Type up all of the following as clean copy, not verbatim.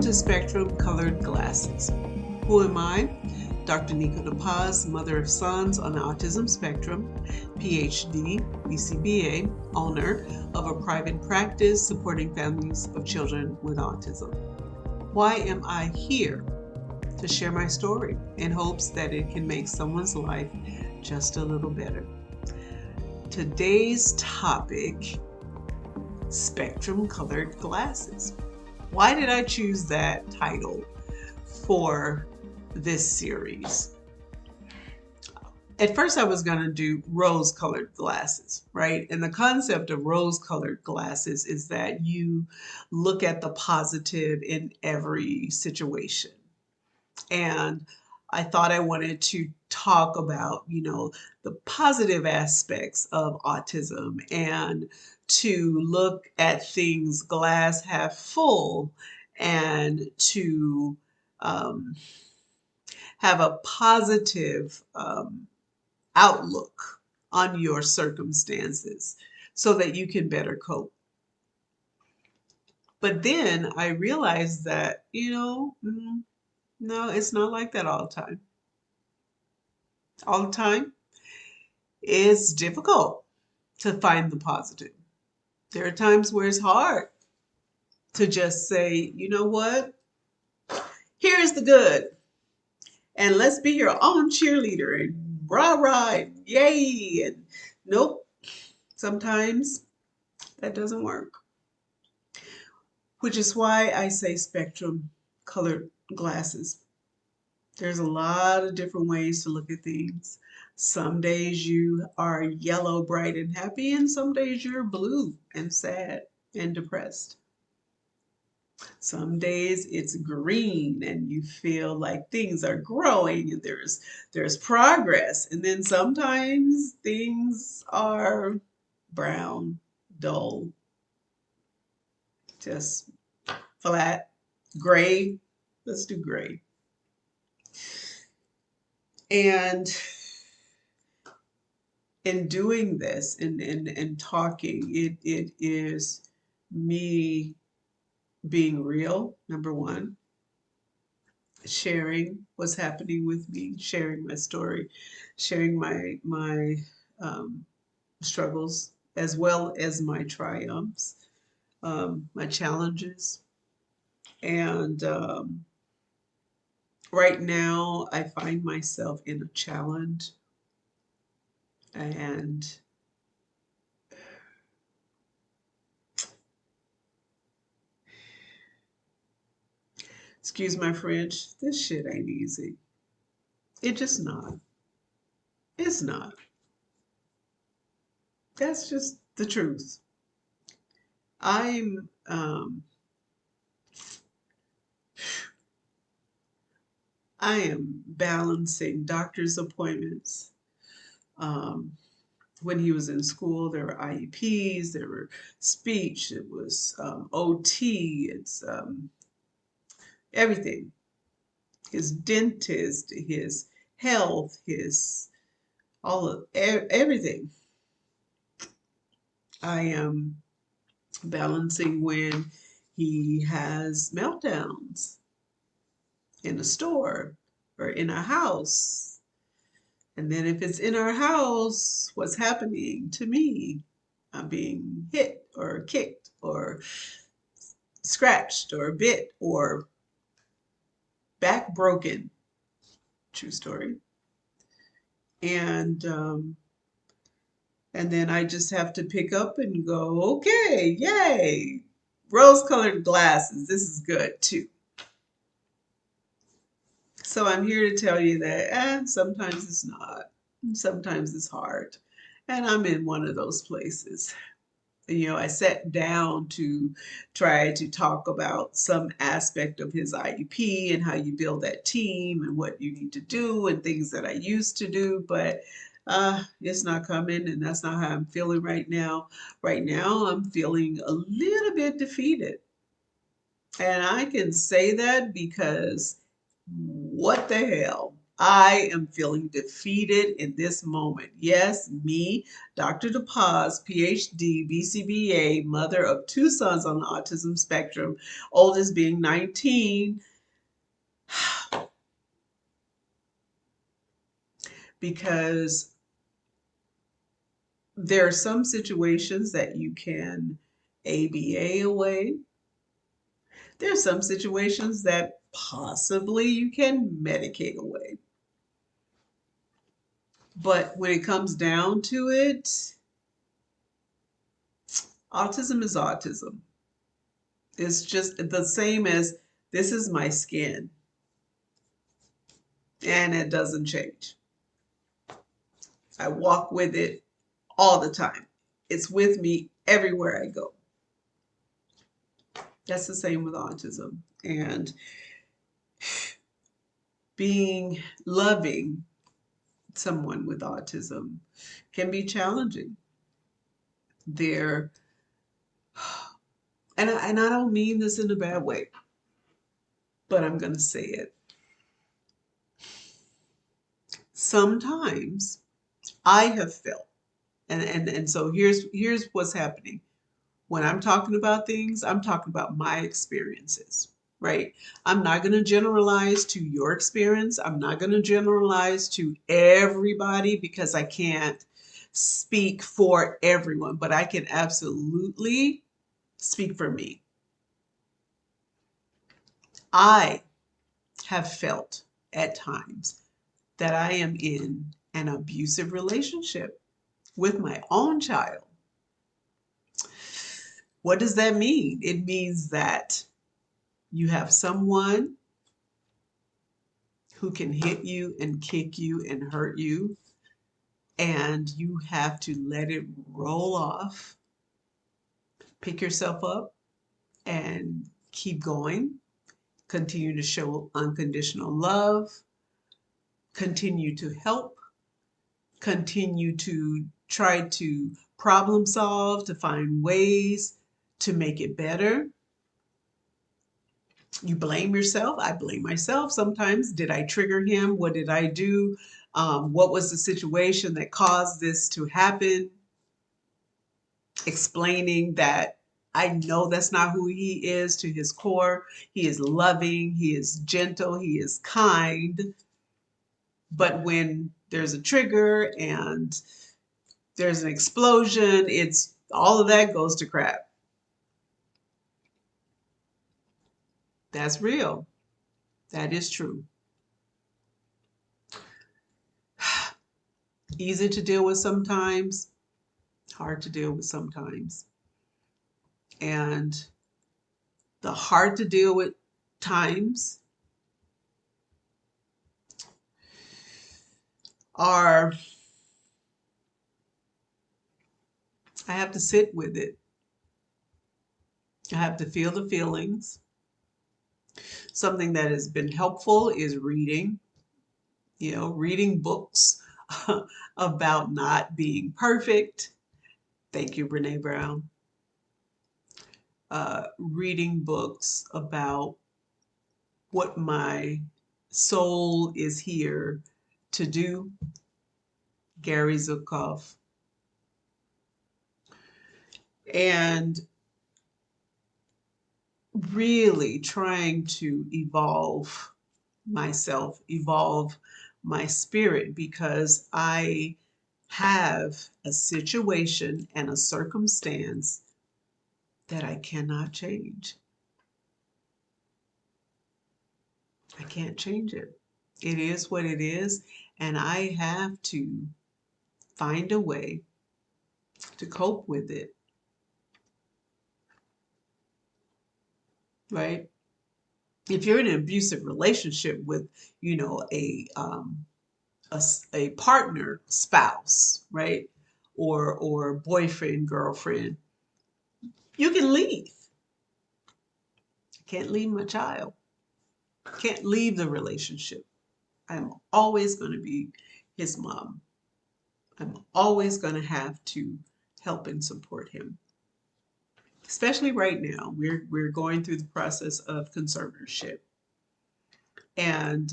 to Spectrum Colored Glasses. Who am I? Dr. Nico DePaz, mother of sons on the autism spectrum, PhD, BCBA, owner of a private practice supporting families of children with autism. Why am I here? To share my story in hopes that it can make someone's life just a little better. Today's topic, spectrum colored glasses. Why did I choose that title for this series? At first I was going to do rose colored glasses, right? And the concept of rose colored glasses is that you look at the positive in every situation. And I thought I wanted to talk about, the positive aspects of autism and to look at things glass half full and to have a positive outlook on your circumstances so that you can better cope. But then I realized that, no, it's not like that all the time. All the time, it's difficult to find the positive. There are times where it's hard to just say, you know what? Here's the good. And let's be your own cheerleader and rah rah and yay. And nope, sometimes that doesn't work. Which is why I say spectrum colored glasses. There's a lot of different ways to look at things. Some days you are yellow, bright, and happy, and some days you're blue and sad and depressed. Some days it's green and you feel like things are growing and there's progress. And then sometimes things are brown, dull, just flat, gray. Let's do gray. And in doing this and talking, it is me being real, number one, sharing what's happening with me, sharing my story, sharing my struggles as well as my triumphs, my challenges. And right now, I find myself in a challenge. And excuse my French, this shit ain't easy. It just not. It's not. That's just the truth. I'm I am balancing doctor's appointments. When he was in school, there were IEPs, there were speech, it was OT, it's everything. His dentist, his health, his all of everything. I am balancing when he has meltdowns in a store or in a house. And then if it's in our house, what's happening to me? I'm being hit or kicked or scratched or bit or back broken. True story. And then I just have to pick up and go, okay, yay, rose-colored glasses. This is good too. So I'm here to tell you that sometimes it's not. Sometimes it's hard. And I'm in one of those places. I sat down to try to talk about some aspect of his IEP and how you build that team and what you need to do and things that I used to do, but it's not coming, and that's not how I'm feeling right now. Right now, I'm feeling a little bit defeated. And I can say that because what the hell? I am feeling defeated in this moment. Yes, me, Dr. DePaz, PhD, BCBA, mother of two sons on the autism spectrum, oldest being 19, because there are some situations that you can ABA away. There are some situations that possibly you can medicate away. But when it comes down to it, autism is autism. It's just the same as this is my skin and it doesn't change. I walk with it all the time. It's with me everywhere I go. That's the same with autism. And being loving someone with autism can be challenging. There, and I don't mean this in a bad way, but I'm going to say it. Sometimes I have felt, and so here's what's happening. When I'm talking about things, I'm talking about my experiences, right? I'm not going to generalize to your experience. I'm not going to generalize to everybody because I can't speak for everyone, but I can absolutely speak for me. I have felt at times that I am in an abusive relationship with my own child. What does that mean? It means that you have someone who can hit you and kick you and hurt you, and you have to let it roll off, pick yourself up, and keep going. Continue to show unconditional love, continue to help, continue to try to problem solve, to find ways to make it better. You blame yourself. I blame myself sometimes. Did I trigger him? What did I do? What was the situation that caused this to happen? Explaining that I know that's not who he is to his core. He is loving, he is gentle, he is kind. But when there's a trigger and there's an explosion, it's all of that goes to crap. That's real. That is true. Easy to deal with sometimes, hard to deal with sometimes. And the hard to deal with times are, I have to sit with it. I have to feel the feelings. Something that has been helpful is reading, reading books about not being perfect. Thank you, Brene Brown. Reading books about what my soul is here to do. Gary Zukav. And really trying to evolve myself, evolve my spirit, because I have a situation and a circumstance that I cannot change. I can't change it. It is what it is, and I have to find a way to cope with it, right? If you're in an abusive relationship with, a partner, spouse, right? Or boyfriend, girlfriend, you can leave. I can't leave my child. I can't leave the relationship. I'm always going to be his mom. I'm always going to have to help and support him. Especially right now, we're going through the process of conservatorship, and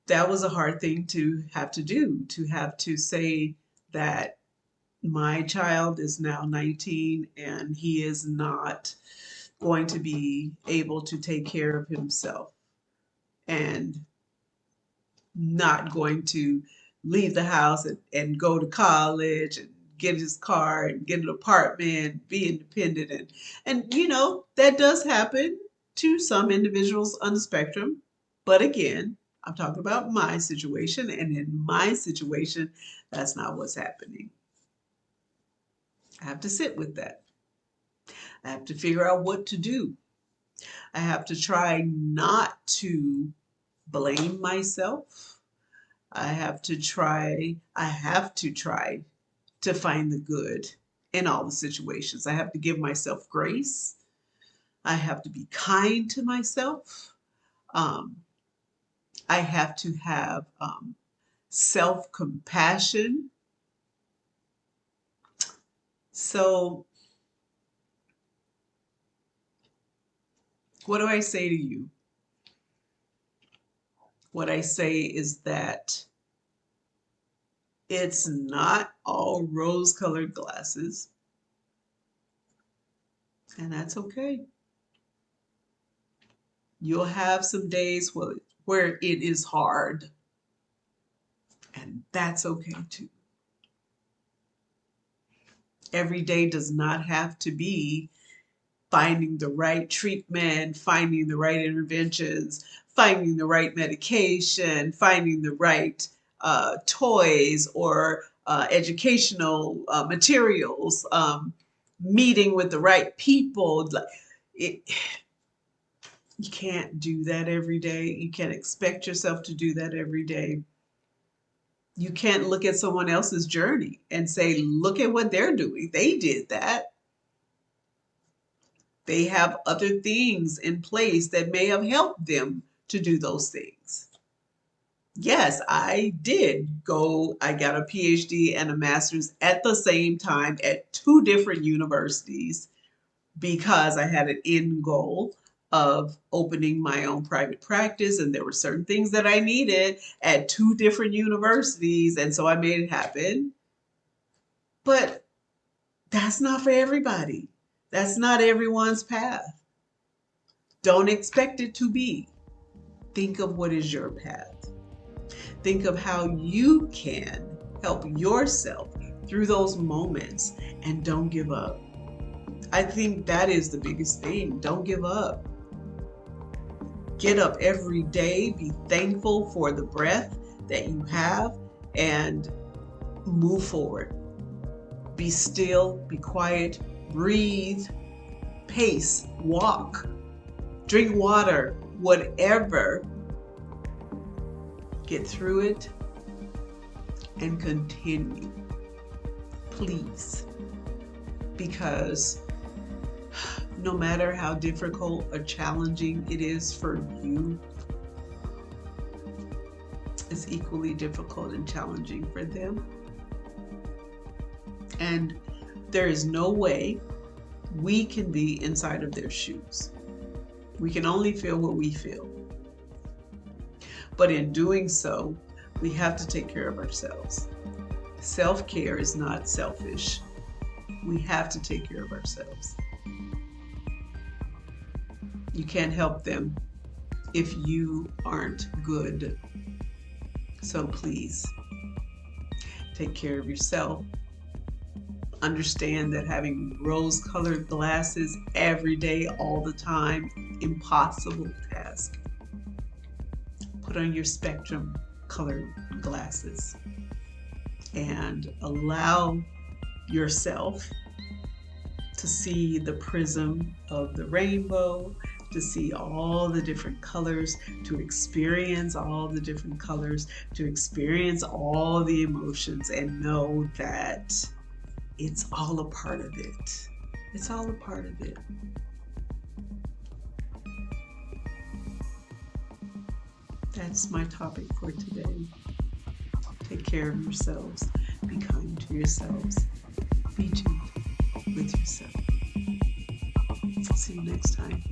that was a hard thing to have to do, to have to say that my child is now 19 and he is not going to be able to take care of himself and not going to leave the house and go to college and get his car and get an apartment, be independent. And you know, that does happen to some individuals on the spectrum. But again, I'm talking about my situation, and in my situation, that's not what's happening. I have to sit with that. I have to figure out what to do. I have to try not to blame myself. I have to try to find the good in all the situations. I have to give myself grace. I have to be kind to myself. Um, I have to have self compassion. So, what do I say to you? What I say is that it's not all rose colored glasses, and that's okay. You'll have some days where it is hard, and that's okay too. Every day does not have to be finding the right treatment, finding the right interventions, finding the right medication, finding the right toys or educational materials, meeting with the right people. It, you can't do that every day. You can't expect yourself to do that every day. You can't look at someone else's journey and say, look at what they're doing. They did that. They have other things in place that may have helped them to do those things. Yes, I did go, I got a PhD and a master's at the same time at two different universities because I had an end goal of opening my own private practice, and there were certain things that I needed at two different universities, and so I made it happen. But that's not for everybody. That's not everyone's path. Don't expect it to be. Think of what is your path. Think of how you can help yourself through those moments, and don't give up. I think that is the biggest thing. Don't give up. Get up every day, be thankful for the breath that you have, and move forward. Be still, be quiet, breathe, pace, walk, drink water, whatever. Get through it and continue, please. Because no matter how difficult or challenging it is for you, it's equally difficult and challenging for them. And there is no way we can be inside of their shoes. We can only feel what we feel. But in doing so, we have to take care of ourselves. Self-care is not selfish. We have to take care of ourselves. You can't help them if you aren't good. So please, take care of yourself. Understand that having rose-colored glasses every day, all the time, impossible task. Put on your spectrum-colored glasses and allow yourself to see the prism of the rainbow, to see all the different colors, to experience all the different colors, to experience all the emotions, and know that it's all a part of it. It's all a part of it. That's my topic for today. Take care of yourselves. Be kind to yourselves. Be gentle with yourself. See you next time.